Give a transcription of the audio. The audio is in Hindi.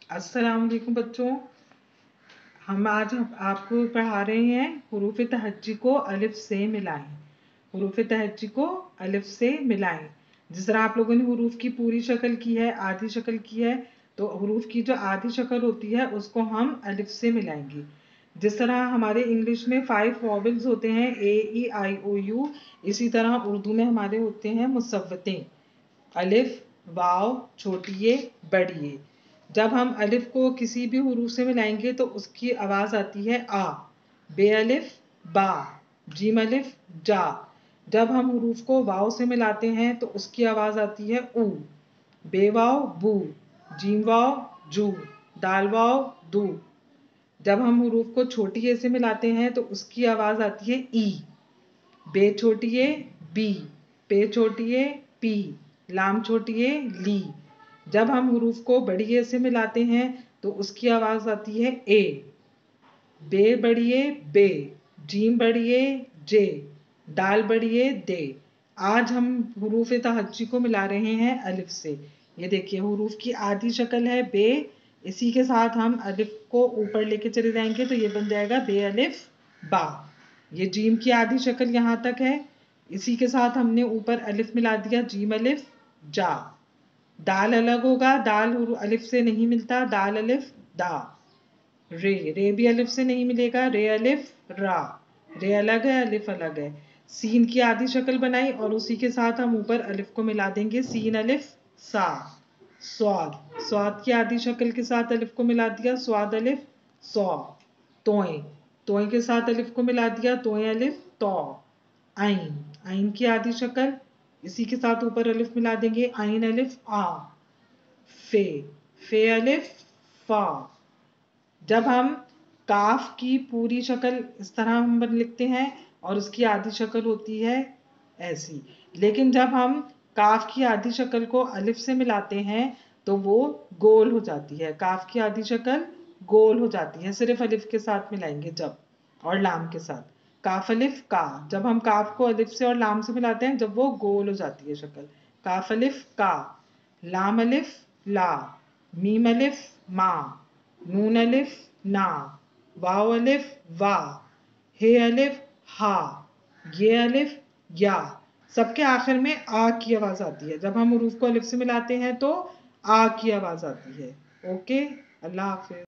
अस्सलाम वालेकुम बच्चों। हम आज आपको पढ़ा रहे हैं हुरूफ तहज्जी को अलिफ से मिलाएं। हुरूफ तहज्जी को अलिफ से मिलाएं। जिस तरह आप लोगों ने हुरूफ की पूरी शक्ल की है, आधी शक्ल की है, तो हुरूफ की जो आधी शक्ल होती है उसको हम अलिफ से मिलाएंगे। जिस तरह हमारे इंग्लिश में 5 वॉवल्स होते हैं, A E I O U, इसी तरह उर्दू में हमारे होते हैं मुसव्वतें, अलिफ, वाव, छोटी ए, बड़ी ए। जब हम अलिफ को किसी भी हुरूफ से मिलाएंगे तो उसकी आवाज आती है आ। बे अलिफ बा, जीम अलिफ जा। जब हम हुरूफ को वाव से मिलाते हैं तो उसकी आवाज आती है ऊ। बे वाव बू, जीम वाव जू, दाल वाव दू। जब हम हुरूफ को छोटी ए से मिलाते हैं तो उसकी आवाज आती है ई। बे छोटी ए बी, पे छोटी ए पी, लाम छोटी ए ली। जब हम हुरूफ को बड़ी ए से मिलाते हैं तो उसकी आवाज आती है ए। बे बड़ी ए बे, जीम बड़ी ए जे, दाल बड़ी ए दे। आज हम हुरूफ तहज्जी को मिला रहे हैं अलिफ से। ये देखिए हुरूफ की आधी शक्ल है बे, इसी के साथ हम अलिफ को ऊपर लेके चले जाएंगे तो ये बन जाएगा बे अलिफ बा। ये जीम की आधी शक्ल यहाँ तक है, इसी के साथ हमने ऊपर अलिफ मिला दिया, जीम अलिफ जा। दाल अलग होगा, दाल अलिफ से नहीं मिलता, दाल अलिफ दा। रे, रे भी अलिफ से नहीं मिलेगा, रे अलिफ रा। रे अलग है, अलिफ अलग है। सीन की आधी शक्ल बनाई और उसी के साथ हम ऊपर अलिफ को मिला देंगे, सीन अलिफ सा। स्वाद, स्वाद की आधी शक्ल के साथ अलिफ को मिला दिया, स्वाद अलिफ सौ। तोए, तोए के साथ अलिफ को मिला दिया, तोए अलिफ तौ। आइन, आइन की आधी शक्ल, इसी के साथ ऊपर अलिफ मिला देंगे, आइन अलिफ आ। फे, फे अलिफ फा। जब हम काफ की पूरी शक्ल इस तरह हम लिखते हैं और उसकी आधी शक्ल होती है ऐसी, लेकिन जब हम काफ की आधी शक्ल को अलिफ से मिलाते हैं तो वो गोल हो जाती है। काफ की आधी शक्ल गोल हो जाती है सिर्फ अलिफ के साथ मिलाएंगे जब, और लाम के साथ। काफ अलिफ का, जब हम काफ को अलिफ से और लाम से मिलाते हैं जब वो गोल हो जाती है शक्ल। काफ अलिफ का, लाम अलिफ ला, मीम अलिफ मा, नून अलिफ ना, वाव अलिफ वा, हे अलिफ हा, ये अलिफ या। सबके आखिर में आ की आवाज आती है। जब हम हुरूफ को अलिफ से मिलाते हैं तो आ की आवाज आती है। ओके, अल्लाह हाफिज।